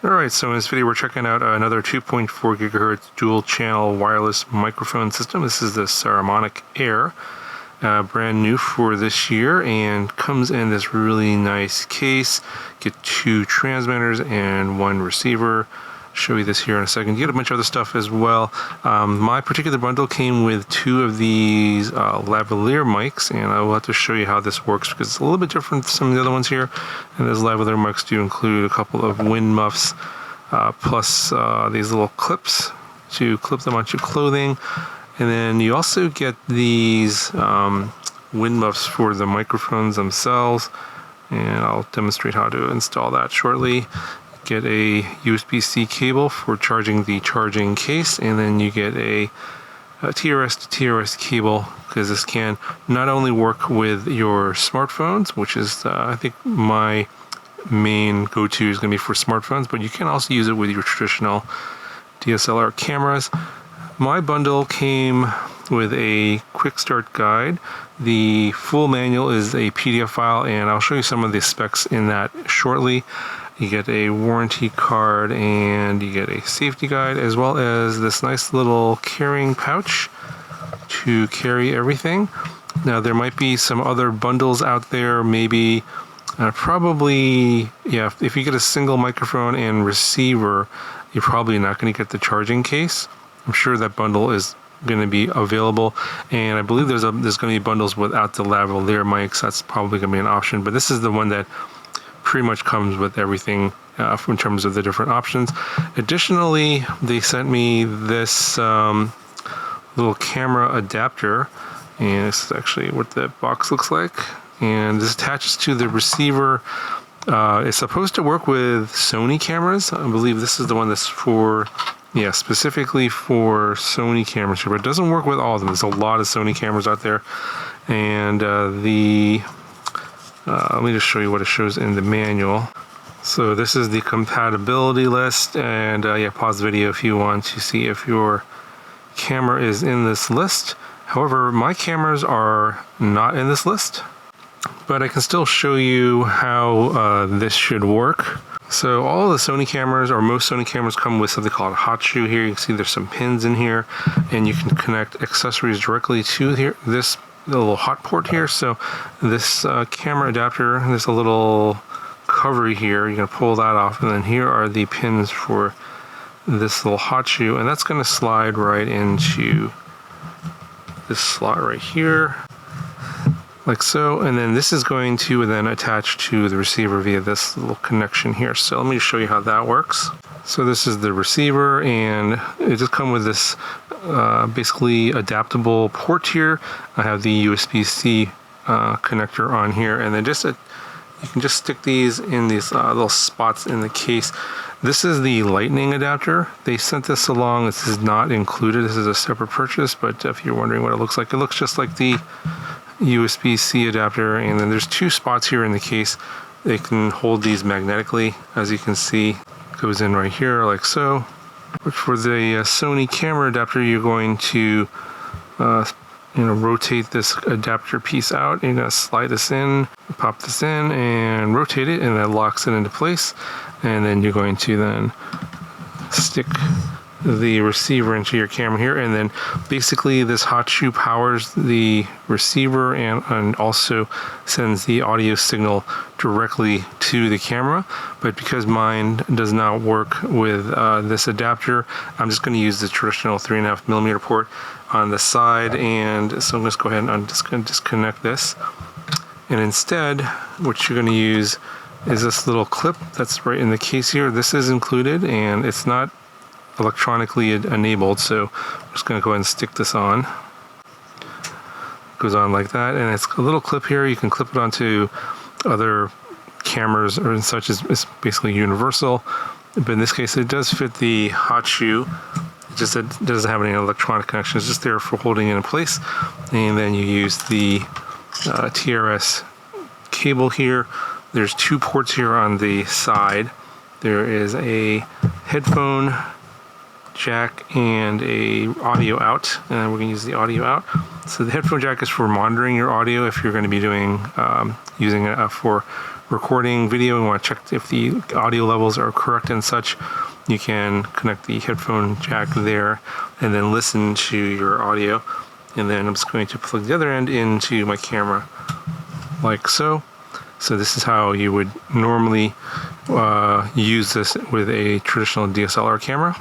Alright, so in this video we're checking out another 2.4 gigahertz dual channel wireless microphone system. This is the Saramonic Air, brand new for this year, and comes in this really nice case. Get 2 transmitters and 1 receiver. Show you this here in a second. You get a bunch of other stuff as well. My particular bundle came with 2 of these lavalier mics, and I will have to show you how this works because it's a little bit different from some of the other ones here. And those lavalier mics do include a couple of wind muffs, plus these little clips to clip them onto clothing. And then you also get these wind muffs for the microphones themselves, and I'll demonstrate how to install that shortly. Get a USB-C cable for charging the charging case, and then you get a TRS to TRS cable, because this can not only work with your smartphones, which is I think my main go-to is going to be for smartphones, but you can also use it with your traditional DSLR cameras. My bundle came with a quick start guide. The full manual is a PDF file, and I'll show you some of the specs in that shortly. You get a warranty card and you get a safety guide, as well as this nice little carrying pouch to carry everything. Now there might be some other bundles out there, maybe probably, yeah, if you get a single microphone and receiver, you're probably not going to get the charging case. I'm sure that bundle is going to be available, and I believe there's going to be bundles without the lavalier mics. That's probably going to be an option, but this is the one that pretty much comes with everything in terms of the different options. Additionally, they sent me this little camera adapter, and this is actually what the box looks like, and this attaches to the receiver. It's supposed to work with Sony cameras. I believe this is the one that's for, yeah, specifically for Sony cameras, but it doesn't work with all of them. There's a lot of Sony cameras out there, and let me just show you what it shows in the manual. So this is the compatibility list, and yeah, pause the video if you want to see if your camera is in this list. However, my cameras are not in this list, but I can still show you how this should work. So all the Sony cameras, or most Sony cameras, come with something called a hot shoe here. You can see there's some pins in here, and you can connect accessories directly to here, this little hot port here. So this camera adapter, there's a little cover here. You're going to pull that off, and then here are the pins for this little hot shoe, and that's going to slide right into this slot right here, like so. And then this is going to then attach to the receiver via this little connection here. So let me show you how that works. So this is the receiver, and it just comes with this basically adaptable port here. I have the USB-C connector on here, and then you can just stick these in these little spots in the case. This is the lightning adapter. They sent this along. This is not included. This is a separate purchase, but if you're wondering what it looks just like the USB-C adapter. And then there's 2 spots here in the case. They can hold these magnetically, as you can see. It goes in right here like so. But for the Sony camera adapter, you're going to rotate this adapter piece out. You're going to slide this in, pop this in, and rotate it, and that locks it into place. And then you're going to then stick the receiver into your camera here, and then basically this hot shoe powers the receiver and also sends the audio signal directly to the camera. But because mine does not work with this adapter, I'm just going to use the traditional 3.5mm port on the side, and so I'm just go ahead and I'm just going to disconnect this, and instead what you're going to use is this little clip that's right in the case here. This is included, and it's not electronically enabled, so I'm just going to go ahead and stick this on. It goes on like that, and it's a little clip here. You can clip it onto other cameras or such. It's basically universal, but in this case it does fit the hot shoe. It just doesn't have any electronic connection. It's just there for holding it in place, and then you use the TRS cable here. There's 2 ports here on the side. There is a headphone jack and a audio out, and we're going to use the audio out. So the headphone jack is for monitoring your audio if you're going to be doing using it for recording video and want to check if the audio levels are correct and such, you can connect the headphone jack there and then listen to your audio. And then I'm just going to plug the other end into my camera like so. So this is how you would normally use this with a traditional DSLR camera.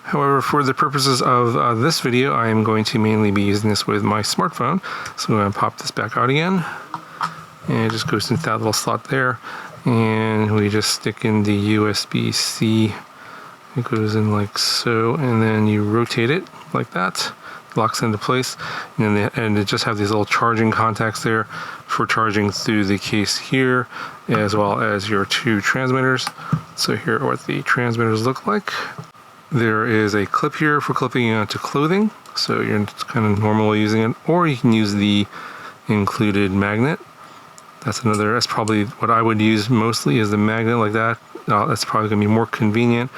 However, for the purposes of this video, I am going to mainly be using this with my smartphone. So I'm going to pop this back out again. And it just goes into that little slot there. And we just stick in the USB-C. It goes in like so. And then you rotate it like that. Locks into place. And then it just have these little charging contacts there for charging through the case here, as well as your two transmitters. So here are what the transmitters look like. There is a clip here for clipping onto clothing, so you're kind of normally using it, or you can use the included magnet. That's probably what I would use mostly, is the magnet like that. That's probably going to be more convenient.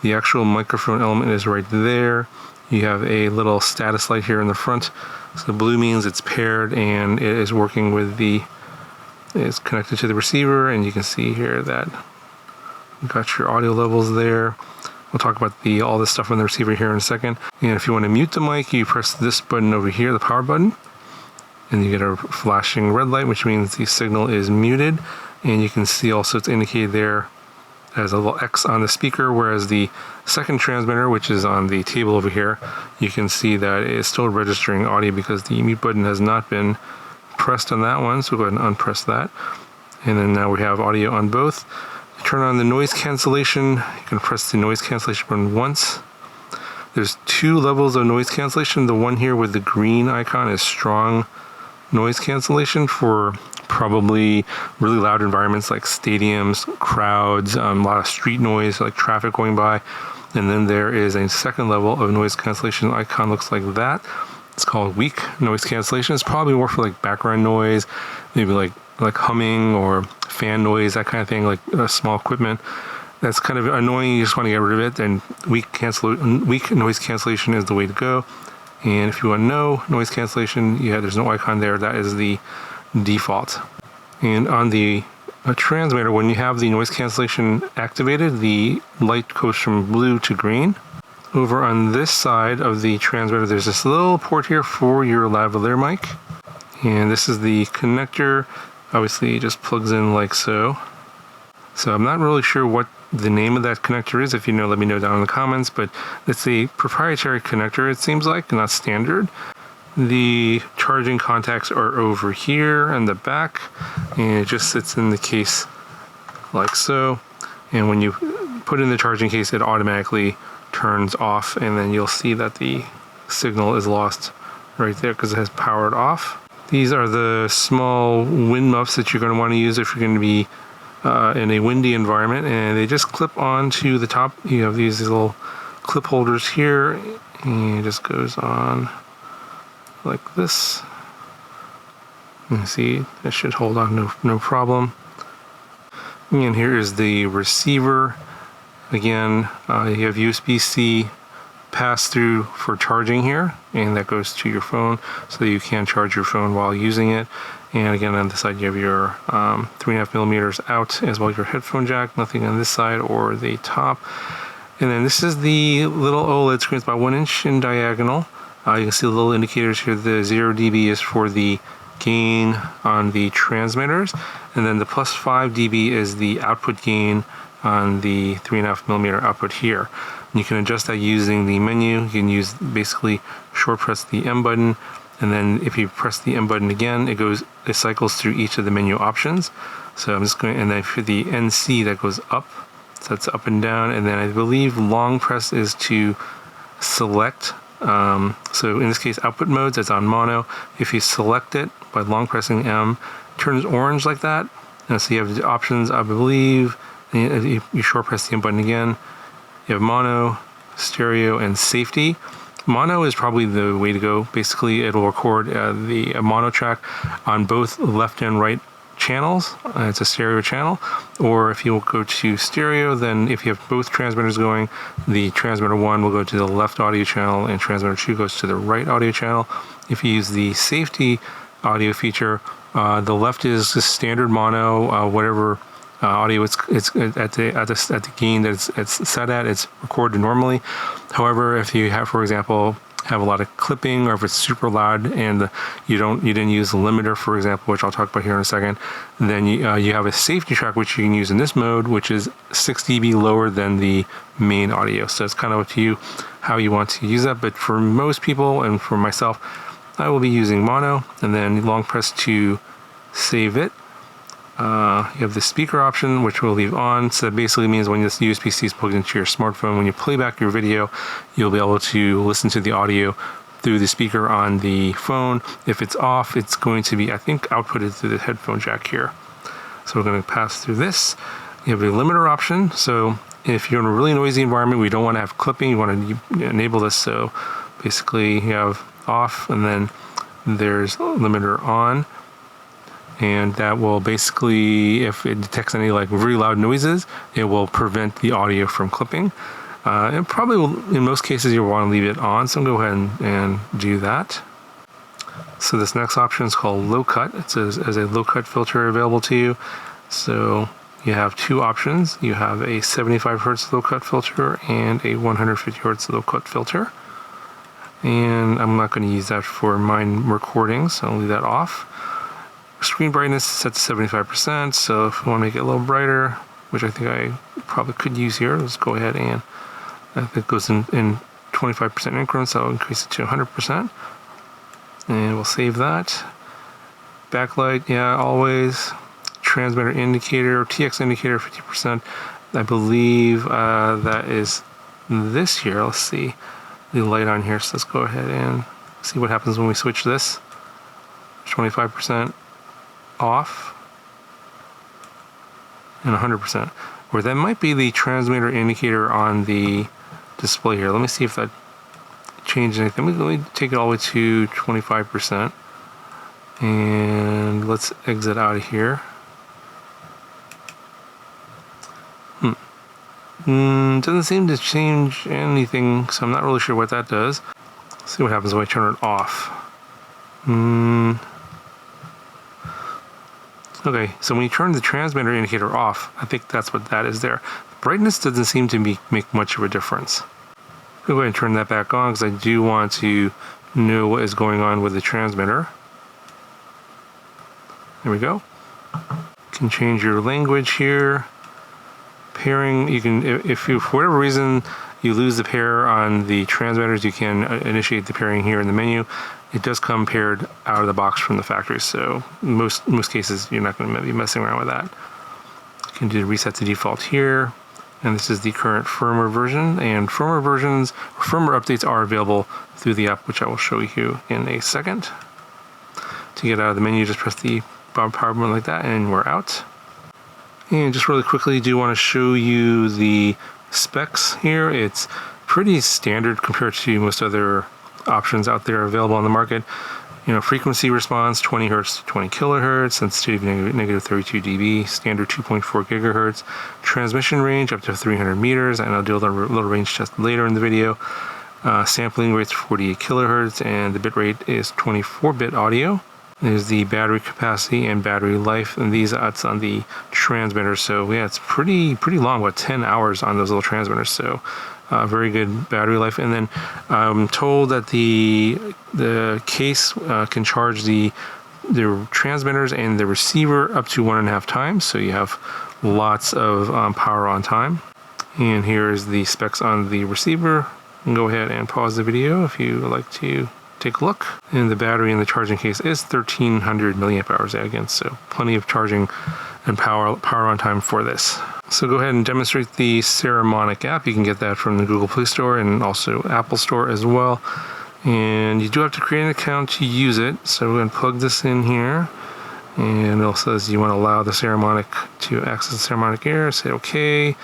The actual microphone element is right there. You have a little status light here in the front. So the blue means it's paired and it is working with it's connected to the receiver, and you can see here that you got your audio levels there. We'll talk about all this stuff on the receiver here in a second. And if you want to mute the mic, you press this button over here, the power button, and you get a flashing red light, which means the signal is muted. And you can see also it's indicated there as a little X on the speaker, whereas the second transmitter, which is on the table over here, you can see that it is still registering audio because the mute button has not been pressed on that one. So we'll go ahead and unpress that. And then now we have audio on both. Turn on the noise cancellation. You can press the noise cancellation button once. There's two levels of noise cancellation. The one here with the green icon is strong noise cancellation for probably really loud environments like stadiums, crowds, a lot of street noise like traffic going by. And then there is a second level of noise cancellation. The icon looks like that. It's called weak noise cancellation. It's probably more for like background noise, maybe like humming or fan noise, that kind of thing, like small equipment. That's kind of annoying. You just want to get rid of it. And weak noise cancellation is the way to go. And if you want no noise cancellation, there's no icon there. That is the default. And on the transmitter, when you have the noise cancellation activated, the light goes from blue to green. Over on this side of the transmitter, there's this little port here for your lavalier mic. And this is the connector. Obviously, it just plugs in like so. So I'm not really sure what the name of that connector is. If you know, let me know down in the comments. But it's a proprietary connector, it seems like, not standard. The charging contacts are over here in the back, and it just sits in the case like so. And when you put in the charging case, it automatically turns off, and then you'll see that the signal is lost right there because it has powered off. These are the small wind muffs that you're going to want to use if you're going to be in a windy environment, and they just clip onto the top. You have these little clip holders here, and it just goes on like this. You can see it should hold on no problem. And here is the receiver. Again, you have USB-C pass-through for charging here, and that goes to your phone so that you can charge your phone while using it. And again, on this side you have your 3.5 millimeters out, as well as your headphone jack. Nothing on this side or the top. And then this is the little OLED screen. It's about 1 inch in diagonal. You can see the little indicators here. The 0 dB is for the gain on the transmitters, and then the plus 5 dB is the output gain on the 3.5 millimeter output here. And you can adjust that using the menu. You can use basically short press the M button, and then if you press the M button again, it cycles through each of the menu options. So I'm just going, and then for the NC, that goes up, so that's up and down, and then I believe long press is to select. So in this case, output modes, it's on mono. If you select it by long pressing M, it turns orange like that. And so you have the options, I believe. You short press the M button again. You have mono, stereo, and safety. Mono is probably the way to go. Basically, it'll record the mono track on both left and right channels. It's a stereo channel. Or if you go to stereo, then if you have both transmitters going, the transmitter 1 will go to the left audio channel and transmitter 2 goes to the right audio channel. If you use the safety audio feature, The left is the standard mono, whatever audio it's at the gain that it's set at, it's recorded normally. However, if you have, for example, have a lot of clipping, or if it's super loud and you didn't use the limiter, for example, which I'll talk about here in a second, then you have a safety track which you can use in this mode, which is 6 dB lower than the main audio. So it's kind of up to you how you want to use that. But for most people, and for myself, I will be using mono, and then long press to save it. You have the speaker option, which we'll leave on. So that basically means when this USB-C is plugged into your smartphone, when you play back your video, you'll be able to listen to the audio through the speaker on the phone. If it's off, it's going to be, I think, outputted through the headphone jack here. So we're going to pass through this. You have a limiter option. So if you're in a really noisy environment, we don't want to have clipping, you want to enable this. So basically you have off, and then there's limiter on. And that will basically, if it detects any like really loud noises, it will prevent the audio from clipping. And probably will, in most cases, you'll want to leave it on. So go ahead and do that. So this next option is called low cut. It says as a low cut filter available to you. So you have two options. You have a 75 Hertz low cut filter and a 150 Hertz low cut filter. And I'm not going to use that for mine recordings, so I'll leave that off. Screen brightness is set to 75%, so if you want to make it a little brighter, which I think I probably could use here, let's go ahead and it goes in 25% increments, so I'll increase it to 100%. And we'll save that. Backlight, yeah, always. Transmitter indicator, TX indicator, 50%. I believe that is this here. Let's see the light on here, so let's go ahead and see what happens when we switch this. 25%. Off and 100%, or that might be the transmitter indicator on the display here. Let me see if that changed anything. Let me take it all the way to 25%, and let's exit out of here. Doesn't seem to change anything, so I'm not really sure what that does. Let's see what happens when I turn it off. Okay, so when you turn the transmitter indicator off, I think that's what that is there. The brightness doesn't seem to make much of a difference. I'll go ahead and turn that back on because I do want to know what is going on with the transmitter. There we go. You can change your language here. Pairing, you can, if you, for whatever reason, you lose the pair on the transmitters, you can initiate the pairing here in the menu. It does come paired out of the box from the factory, so most cases you're not going to be messing around with that. You can do reset to default here, and this is the current firmware version. And firmware updates are available through the app, which I will show you in a second. To get out of the menu, just press the power button like that, and we're out. And just really quickly, do want to show you the specs here. It's pretty standard compared to most other options out there available on the market. You know, frequency response 20 Hertz to 20 kilohertz, sensitivity negative 32 dB, standard 2.4 gigahertz, transmission range up to 300 meters, and I'll do a little range test later in the video. Sampling rate's 48 kilohertz, and the bit rate is 24-bit audio. There's the battery capacity and battery life, and that's on the transmitter. So yeah, it's pretty long, about 10 hours on those little transmitters. So very good battery life. And then I'm told that the case can charge the transmitters and the receiver up to 1.5 times. So you have lots of power on time. And here is the specs on the receiver. You can go ahead and pause the video if you would like to take a look. And the battery in the charging case is 1300 milliamp hours again, so plenty of charging and power on time for this. So go ahead and demonstrate the Saramonic app. You can get that from the Google Play Store and also Apple Store as well. And you do have to create an account to use it. So we're going to plug this in here. And it also says you want to allow the Saramonic to access the Saramonic Air. Say OK.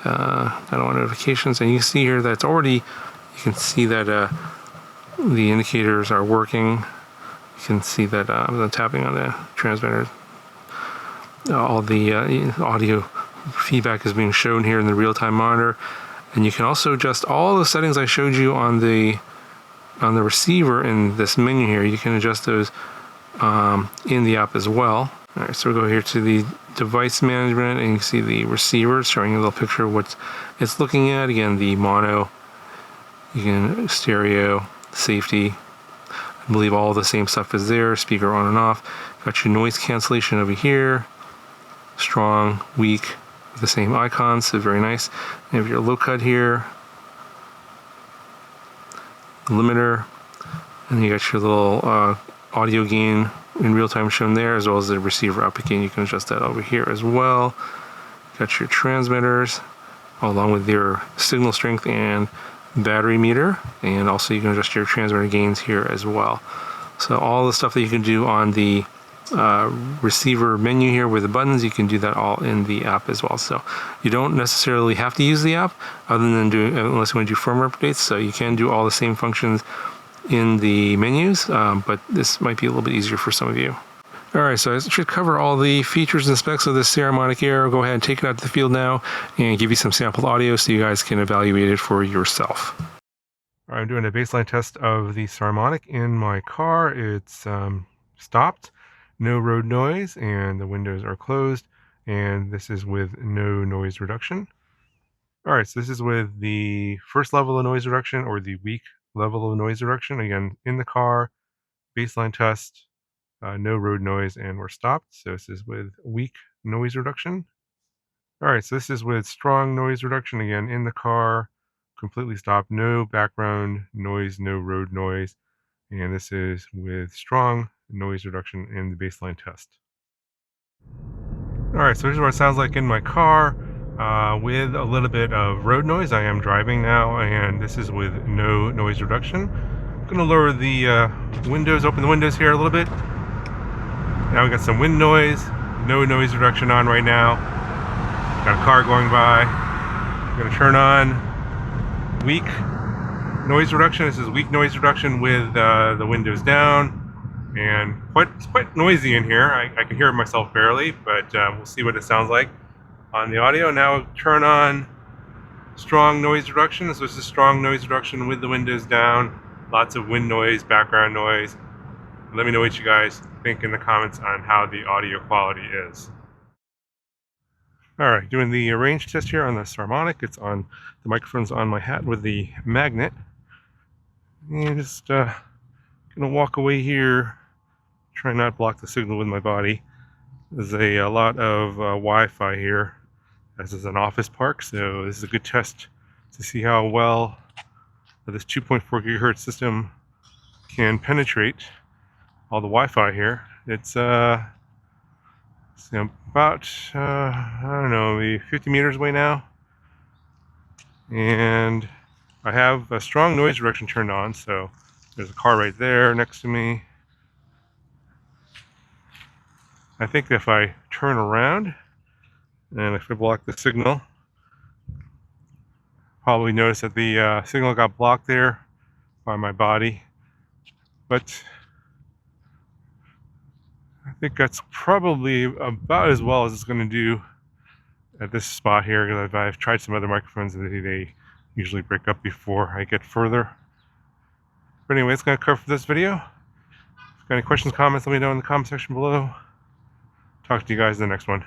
I don't want notifications. And you can see here that it's already, you can see that the indicators are working. You can see that I'm tapping on the transmitter. All the audio feedback is being shown here in the real-time monitor, and you can also adjust all the settings I showed you on the receiver in this menu here. You can adjust those in the app as well. All right, so we'll go here to the device management, and you can see the receiver showing a little picture of what it's looking at. Again, the mono, you can stereo, safety. I believe all the same stuff is there. Speaker on and off. Got your noise cancellation over here. Strong, weak, the same icons, so very nice. You have your low cut here, limiter, and you got your little audio gain in real time shown there, as well as the receiver output gain. You can adjust that over here as well. Got your transmitters, along with your signal strength and battery meter, and also you can adjust your transmitter gains here as well. So all the stuff that you can do on the receiver menu here with the buttons, you can do that all in the app as well. So you don't necessarily have to use the app other than unless you want to do firmware updates. So you can do all the same functions in the menus, but this might be a little bit easier for some of you. Alright, so I should cover all the features and specs of this Saramonic Air. Go ahead and take it out to the field now and give you some sample audio so you guys can evaluate it for yourself. Alright, I'm doing a baseline test of the Saramonic in my car. It's stopped, no road noise, and the windows are closed, and this is with no noise reduction. Alright, so this is with the first level of noise reduction, or the weak level of noise reduction. Again, in the car, baseline test, no road noise, and we're stopped. So this is with weak noise reduction. Alright, so this is with strong noise reduction. Again, in the car, completely stopped, no background noise, no road noise. And this is with strong noise reduction in the baseline test. Alright, so here's what it sounds like in my car with a little bit of road noise. I am driving now, and this is with no noise reduction. I'm going to lower the windows, open the windows here a little bit. Now we got some wind noise, no noise reduction on right now. Got a car going by. I'm going to turn on weak noise reduction. This is weak noise reduction with the windows down, and it's quite noisy in here. I can hear myself barely, but we'll see what it sounds like on the audio. Now turn on strong noise reduction. So this is strong noise reduction with the windows down. Lots of wind noise, background noise. Let me know what you guys think in the comments on how the audio quality is. Alright, doing the range test here on the Saramonic. It's on, the microphone's on my hat with the magnet. And just gonna walk away here, try not to block the signal with my body. There's a lot of Wi-Fi here, as is an office park, so this is a good test to see how well this 2.4 gigahertz system can penetrate all the Wi-Fi here. It's about, I don't know, maybe 50 meters away now. And I have a strong noise reduction turned on, so there's a car right there next to me. I think if I turn around and if I block the signal, probably notice that the signal got blocked there by my body. But I think that's probably about as well as it's going to do at this spot here, because I've tried some other microphones and they usually break up before I get further. But anyway, it's going to cover for this video. If you've got any questions, comments, let me know in the comment section below. Talk to you guys in the next one.